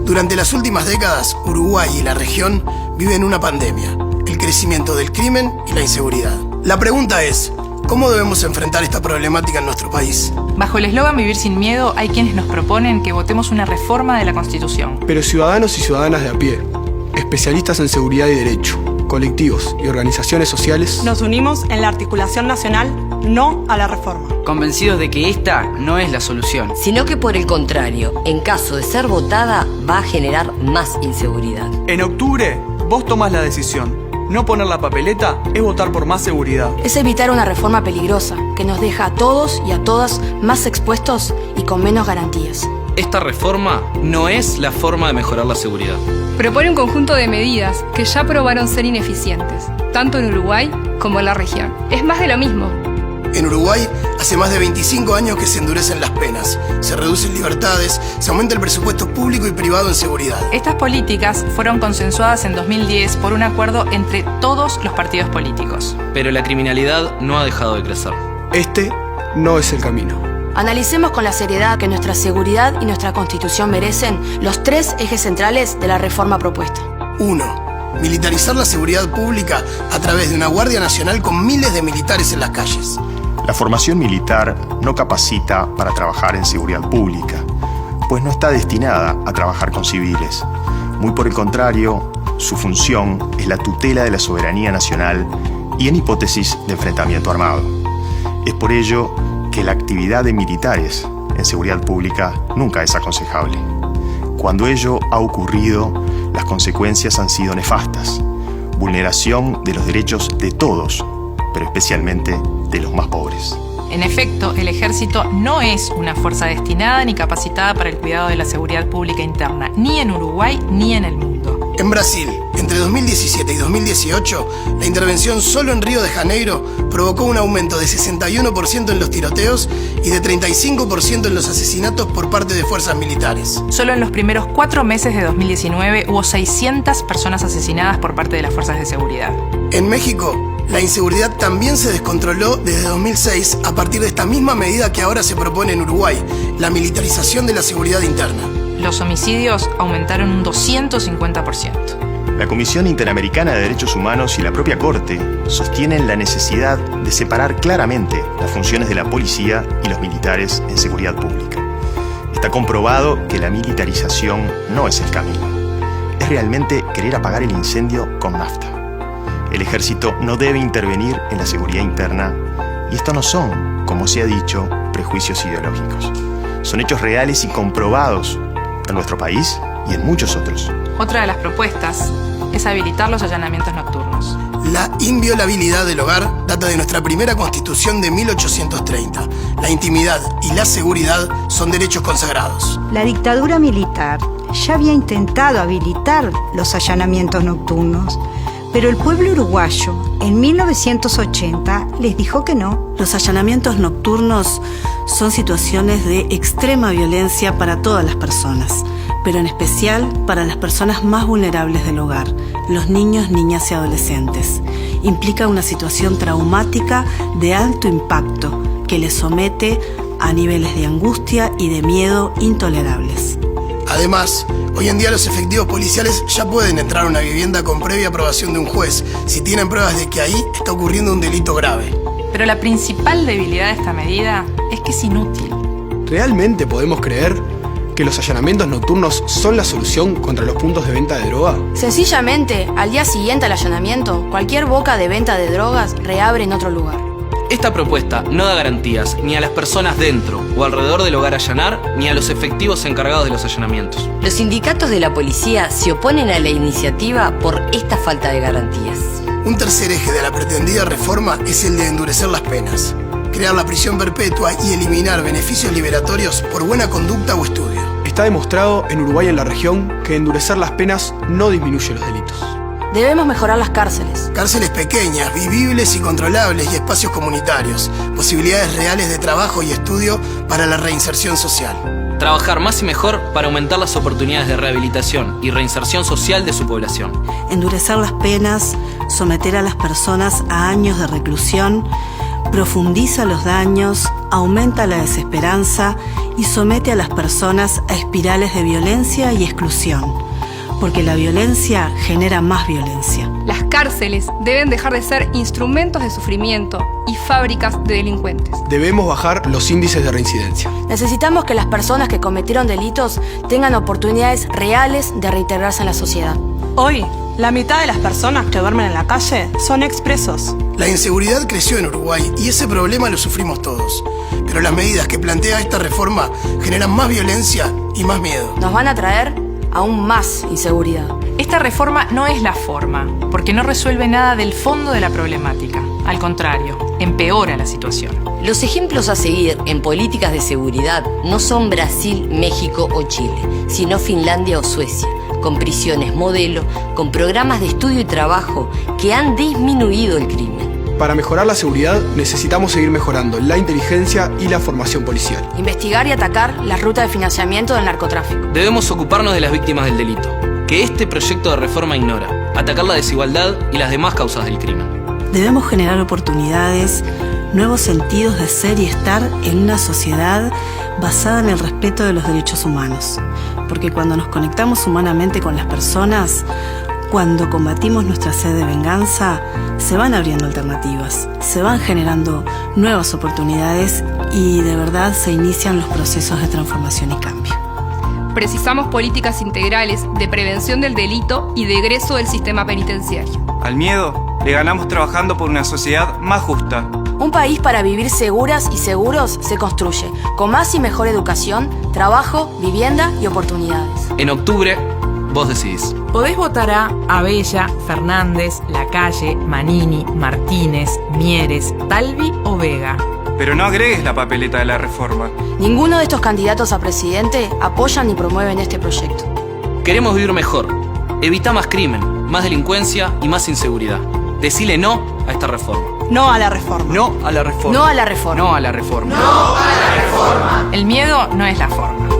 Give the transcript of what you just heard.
Durante las últimas décadas, Uruguay y la región viven una pandemia, el crecimiento del crimen y la inseguridad. La pregunta es, ¿cómo debemos enfrentar esta problemática en nuestro país? Bajo el eslogan Vivir sin miedo, hay quienes nos proponen que votemos una reforma de la Constitución. Pero ciudadanos y ciudadanas de a pie, especialistas en seguridad y derecho, colectivos y organizaciones sociales, nos unimos en la articulación nacional No a la Reforma. Convencidos de que esta no es la solución, sino que por el contrario, en caso de ser votada, va a generar más inseguridad. En octubre, vos tomás la decisión. No poner la papeleta es votar por más seguridad. Es evitar una reforma peligrosa que nos deja a todos y a todas más expuestos y con menos garantías. Esta reforma no es la forma de mejorar la seguridad. Propone un conjunto de medidas que ya probaron ser ineficientes, tanto en Uruguay como en la región. Es más de lo mismo. En Uruguay, hace más de 25 años que se endurecen las penas, se reducen libertades, se aumenta el presupuesto público y privado en seguridad. Estas políticas fueron consensuadas en 2010 por un acuerdo entre todos los partidos políticos. Pero la criminalidad no ha dejado de crecer. Este no es el camino. Analicemos con la seriedad que nuestra seguridad y nuestra Constitución merecen los 3 ejes centrales de la reforma propuesta. 1. Militarizar la seguridad pública a través de una Guardia Nacional con miles de militares en las calles. La formación militar no capacita para trabajar en seguridad pública, pues no está destinada a trabajar con civiles. Muy por el contrario, su función es la tutela de la soberanía nacional y en hipótesis de enfrentamiento armado. Es por ello que la actividad de militares en seguridad pública nunca es aconsejable. Cuando ello ha ocurrido, las consecuencias han sido nefastas. Vulneración de los derechos de todos, pero especialmente de los más pobres. En efecto, el ejército no es una fuerza destinada ni capacitada para el cuidado de la seguridad pública interna, ni en Uruguay ni en el mundo. En Brasil, entre 2017 y 2018, la intervención solo en Río de Janeiro provocó un aumento de 61% en los tiroteos y de 35% en los asesinatos por parte de fuerzas militares. Solo en los primeros 4 meses de 2019 hubo 600 personas asesinadas por parte de las fuerzas de seguridad. En México, la inseguridad también se descontroló desde 2006 a partir de esta misma medida que ahora se propone en Uruguay, la militarización de la seguridad interna. Los homicidios aumentaron un 250%. La Comisión Interamericana de Derechos Humanos y la propia Corte sostienen la necesidad de separar claramente las funciones de la policía y los militares en seguridad pública. Está comprobado que la militarización no es el camino. Es realmente querer apagar el incendio con nafta. El ejército no debe intervenir en la seguridad interna y esto no son, como se ha dicho, prejuicios ideológicos. Son hechos reales y comprobados en nuestro país y en muchos otros. Otra de las propuestas es habilitar los allanamientos nocturnos. La inviolabilidad del hogar data de nuestra primera Constitución de 1830. La intimidad y la seguridad son derechos consagrados. La dictadura militar ya había intentado habilitar los allanamientos nocturnos, pero el pueblo uruguayo en 1980 les dijo que no. Los allanamientos nocturnos son situaciones de extrema violencia para todas las personas, pero en especial para las personas más vulnerables del hogar, los niños, niñas y adolescentes. Implica una situación traumática de alto impacto que les somete a niveles de angustia y de miedo intolerables. Además, hoy en día los efectivos policiales ya pueden entrar a una vivienda con previa aprobación de un juez si tienen pruebas de que ahí está ocurriendo un delito grave. Pero la principal debilidad de esta medida es que es inútil. ¿Realmente podemos creer que los allanamientos nocturnos son la solución contra los puntos de venta de droga? Sencillamente, al día siguiente al allanamiento, cualquier boca de venta de drogas reabre en otro lugar. Esta propuesta no da garantías ni a las personas dentro o alrededor del hogar a allanar, ni a los efectivos encargados de los allanamientos. Los sindicatos de la policía se oponen a la iniciativa por esta falta de garantías. Un tercer eje de la pretendida reforma es el de endurecer las penas, crear la prisión perpetua y eliminar beneficios liberatorios por buena conducta o estudio. Está demostrado en Uruguay y en la región que endurecer las penas no disminuye los delitos. Debemos mejorar las cárceles. Cárceles pequeñas, vivibles y controlables y espacios comunitarios. Posibilidades reales de trabajo y estudio para la reinserción social. Trabajar más y mejor para aumentar las oportunidades de rehabilitación y reinserción social de su población. Endurecer las penas, someter a las personas a años de reclusión profundiza los daños, aumenta la desesperanza y somete a las personas a espirales de violencia y exclusión, porque la violencia genera más violencia. Las cárceles deben dejar de ser instrumentos de sufrimiento y fábricas de delincuentes. Debemos bajar los índices de reincidencia. Necesitamos que las personas que cometieron delitos tengan oportunidades reales de reintegrarse en la sociedad. Hoy, la mitad de las personas que duermen en la calle son expresos. La inseguridad creció en Uruguay y ese problema lo sufrimos todos. Pero las medidas que plantea esta reforma generan más violencia y más miedo. Nos van a traer aún más inseguridad. Esta reforma no es la forma, porque no resuelve nada del fondo de la problemática. Al contrario, empeora la situación. Los ejemplos a seguir en políticas de seguridad no son Brasil, México o Chile, sino Finlandia o Suecia, con prisiones modelo, con programas de estudio y trabajo que han disminuido el crimen. Para mejorar la seguridad necesitamos seguir mejorando la inteligencia y la formación policial. Investigar y atacar las rutas de financiamiento del narcotráfico. Debemos ocuparnos de las víctimas del delito, que este proyecto de reforma ignora, atacar la desigualdad y las demás causas del crimen. Debemos generar oportunidades, nuevos sentidos de ser y estar en una sociedad basada en el respeto de los derechos humanos. Porque cuando nos conectamos humanamente con las personas, cuando combatimos nuestra sed de venganza, se van abriendo alternativas, se van generando nuevas oportunidades y de verdad se inician los procesos de transformación y cambio. Precisamos políticas integrales de prevención del delito y de egreso del sistema penitenciario. Al miedo le ganamos trabajando por una sociedad más justa. Un país para vivir seguras y seguros se construye con más y mejor educación, trabajo, vivienda y oportunidades. En octubre, vos decidís. Podés votar a Abella, Fernández, Lacalle, Manini, Martínez, Mieres, Talvi o Vega. Pero no agregues la papeleta de la reforma. Ninguno de estos candidatos a presidente apoyan ni promueven este proyecto. Queremos vivir mejor. Evita más crimen, más delincuencia y más inseguridad. Decile no a esta reforma. No a la reforma. No a la reforma. No a la reforma. No a la reforma. El miedo no es la forma.